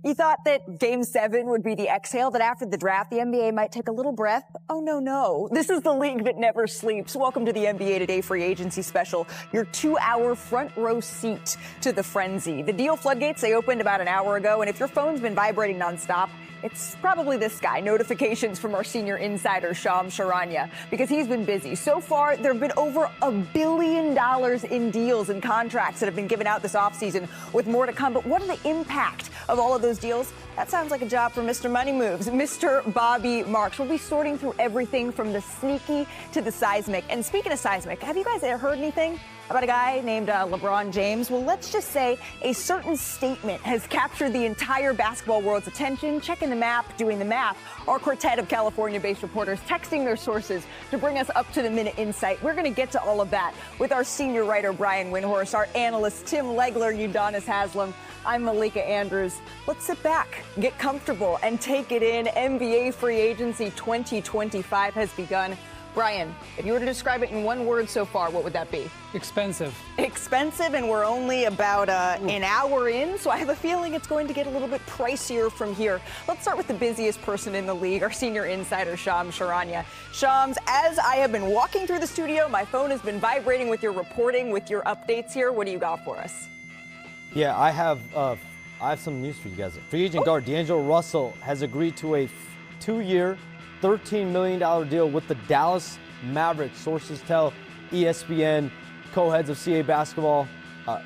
You thought that Game 7 would be the exhale, that after the draft, the NBA might take a little breath? Oh, no. This is the league that never sleeps. Welcome to the NBA Today Free Agency Special, your 2-hour front row seat to the frenzy. The deal floodgates, they opened about an hour ago, and if your phone's been vibrating nonstop, it's probably this guy. Notifications from our senior insider, Shams Charania, because he's been busy. So far, there have been over $1 billion in deals and contracts that have been given out this offseason, with more to come. But what are the impact of all of those deals? That sounds like a job for Mr. Money Moves, Mr. Bobby Marks. We'll be sorting through everything from the sneaky to the seismic. And speaking of seismic, have you guys ever heard anything about a guy named LeBron James? Well, let's just say a certain statement has captured the entire basketball world's attention. Checking the map, doing the math. Our quartet of California-based reporters texting their sources to bring us up-to-the-minute insight. We're going to get to all of that with our senior writer, Brian Windhorst, our analyst, Tim Legler, Udonis Haslam. I'm Malika Andrews. Let's sit back, get comfortable, and take it in. NBA free agency 2025 has begun. Brian, if you were to describe it in one word so far, what would that be? Expensive. Expensive, and we're only about an hour in, so I have a feeling it's going to get a little bit pricier from here. Let's start with the busiest person in the league, our senior insider, Shams Charania. Shams, as I have been walking through the studio, my phone has been vibrating with your reporting, with your updates here. What do you got for us? Yeah, I have some news for you guys. Free agent guard D'Angelo Russell has agreed to a 2-year, $13 million deal with the Dallas Mavericks. Sources tell ESPN. Co-heads of CA basketball,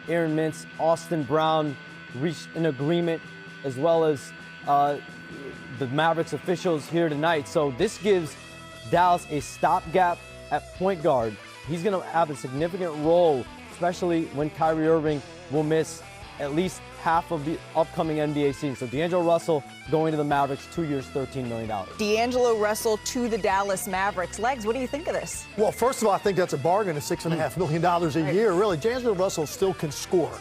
Aaron Mintz, Austin Brown, reached an agreement, as well as the Mavericks officials here tonight. So this gives Dallas a stopgap at point guard. He's going to have a significant role, especially when Kyrie Irving will miss at least half of the upcoming NBA season. So D'Angelo Russell going to the Mavericks, 2 years, $13 million. D'Angelo Russell to the Dallas Mavericks. Legs, what do you think of this? Well, first of all, I think that's a bargain of $6.5 million a year. Really, D'Angelo Russell still can score.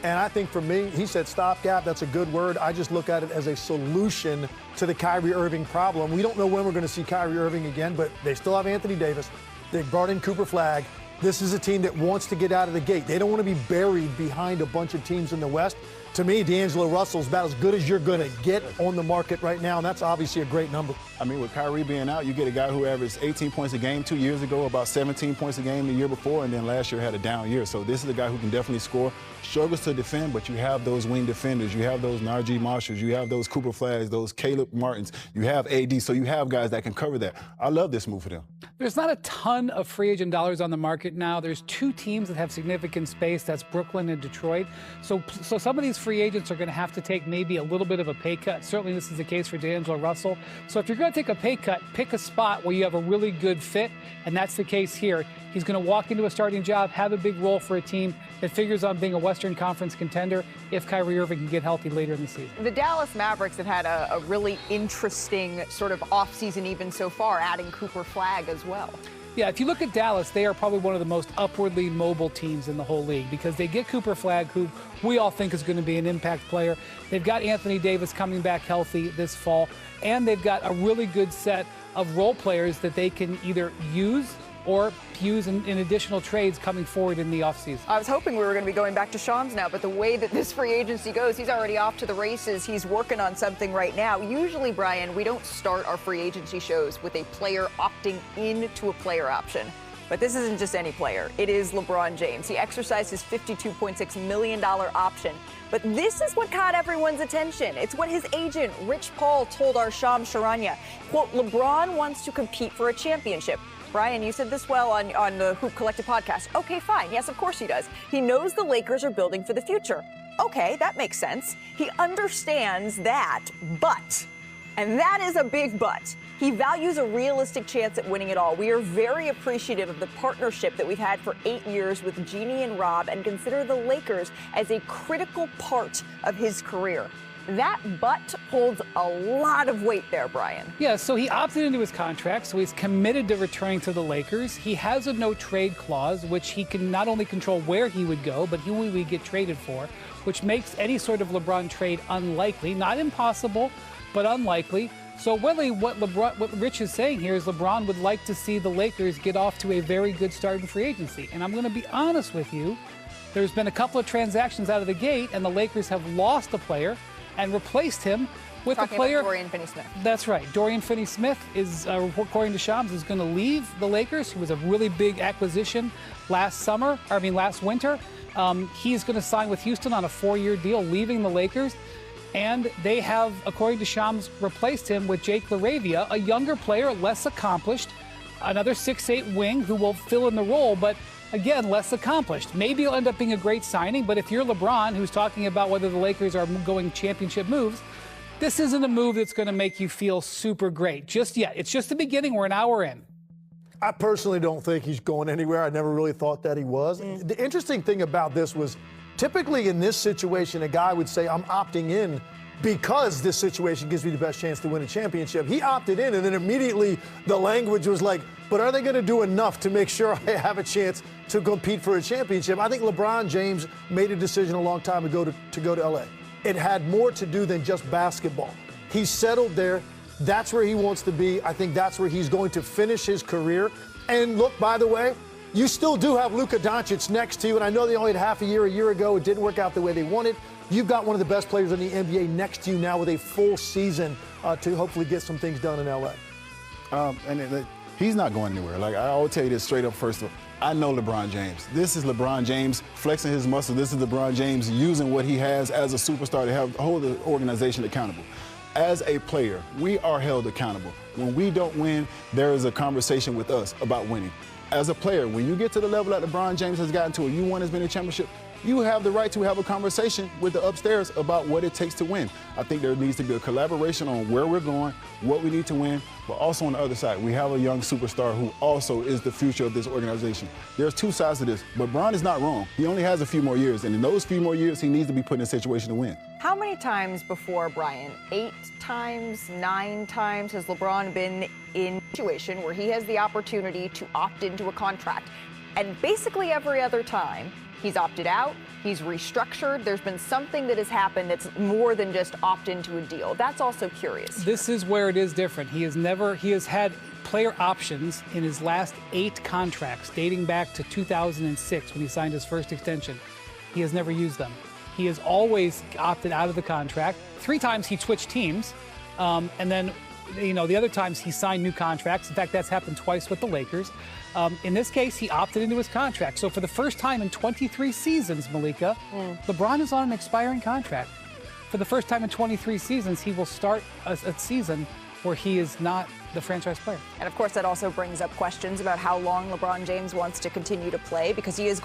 And I think for me, he said stopgap. That's a good word. I just look at it as a solution to the Kyrie Irving problem. We don't know when we're going to see Kyrie Irving again, but they still have Anthony Davis. They brought in Cooper Flagg. This is a team that wants to get out of the gate. They don't want to be buried behind a bunch of teams in the West. To me, D'Angelo Russell's about as good as you're going to get on the market right now, and that's obviously a great number. I mean, with Kyrie being out, you get a guy who averaged 18 points a game 2 years ago, about 17 points a game the year before, and then last year had a down year. So this is a guy who can definitely score, struggles to defend, but you have those wing defenders. You have those Najee Marshalls. You have those Cooper Flaggs, those Caleb Martins. You have AD, so you have guys that can cover that. I love this move for them. There's not a ton of free agent dollars on the market now. There's 2 teams that have significant space. That's Brooklyn and Detroit. So some of these free agents are going to have to take maybe a little bit of a pay cut. Certainly this is the case for D'Angelo Russell. So if you're going to take a pay cut, pick a spot where you have a really good fit, and that's the case here. He's going to walk into a starting job, have a big role for a team that figures on being a Western Conference contender if Kyrie Irving can get healthy later in the season. The Dallas Mavericks have had a really interesting sort of offseason even so far, adding Cooper Flagg as well. Yeah, if you look at Dallas, they are probably one of the most upwardly mobile teams in the whole league because they get Cooper Flagg, who we all think is going to be an impact player. They've got Anthony Davis coming back healthy this fall, and they've got a really good set of role players that they can either use or use in additional trades coming forward in the offseason. I was hoping we were going to be going back to Shams now, but the way that this free agency goes, he's already off to the races. He's working on something right now. Usually, Brian, we don't start our free agency shows with a player opting into a player option. But this isn't just any player. It is LeBron James. He exercised his $52.6 million option. But this is what caught everyone's attention. It's what his agent, Rich Paul, told our Shams Charania. Quote, LeBron wants to compete for a championship. Brian, you said this well on the Hoop Collective podcast. Okay, fine. Yes, of course he does. He knows the Lakers are building for the future. Okay, that makes sense. He understands that, but, and that is a big but, he values a realistic chance at winning it all. We are very appreciative of the partnership that we've had for 8 years with Jeannie and Rob and consider the Lakers as a critical part of his career. That but holds a lot of weight there, Brian. Yeah, so he opted into his contract, so he's committed to returning to the Lakers. He has a no-trade clause, which he can not only control where he would go, but who he would get traded for, which makes any sort of LeBron trade unlikely. Not impossible, but unlikely. So really what Rich is saying here is LeBron would like to see the Lakers get off to a very good start in free agency. And I'm going to be honest with you, there's been a couple of transactions out of the gate, and the Lakers have lost a player and replaced him with a Talking player. about Dorian Finney-Smith. That's right. Dorian Finney-Smith is, according to Shams, is going to leave the Lakers. He was a really big acquisition last winter. He's going to sign with Houston on a 4-year deal, leaving the Lakers. And they have, according to Shams, replaced him with Jake LaRavia, a younger player, less accomplished, another 6'8" wing who will fill in the role, but again, less accomplished. Maybe it'll end up being a great signing, but if you're LeBron, who's talking about whether the Lakers are going championship moves, this isn't a move that's going to make you feel super great just yet. It's just the beginning. We're an hour in. I personally don't think he's going anywhere. I never really thought that he was. The interesting thing about this was typically in this situation, a guy would say, I'm opting in because this situation gives me the best chance to win a championship. He opted in, and then immediately the language was like, but are they going to do enough to make sure I have a chance to compete for a championship? I think LeBron James made a decision a long time ago to go to L.A. It had more to do than just basketball. He's settled there. That's where he wants to be. I think that's where he's going to finish his career. And look, by the way, you still do have Luka Doncic next to you, and I know they only had half a year ago. It didn't work out the way they wanted. You've got one of the best players in the NBA next to you now with a full season to hopefully get some things done in L.A. He's not going anywhere. Like, I will tell you this straight up first of all. I know LeBron James. This is LeBron James flexing his muscle. This is LeBron James using what he has as a superstar to hold the organization accountable. As a player, we are held accountable. When we don't win, there is a conversation with us about winning. As a player, when you get to the level that LeBron James has gotten to, and you won as many championships, you have the right to have a conversation with the upstairs about what it takes to win. I think there needs to be a collaboration on where we're going, what we need to win, but also on the other side, we have a young superstar who also is the future of this organization. There's two sides to this, but Bron is not wrong. He only has a few more years, and in those few more years, he needs to be put in a situation to win. How many times before, Brian? 8 times, 9 times has LeBron been in a situation where he has the opportunity to opt into a contract? And basically every other time, he's opted out, he's restructured. There's been something that has happened that's more than just opt into a deal. That's also curious. This is where it is different. He has had player options in his last 8 contracts, dating back to 2006 when he signed his first extension. He has never used them. He has always opted out of the contract. 3 times he switched teams, and then, the other times he signed new contracts. In fact, that's happened twice with the Lakers. In this case, he opted into his contract. So for the first time in 23 seasons, Malika, LeBron is on an expiring contract. For the first time in 23 seasons, he will start a season where he is not the franchise player. And of course, that also brings up questions about how long LeBron James wants to continue to play, because he is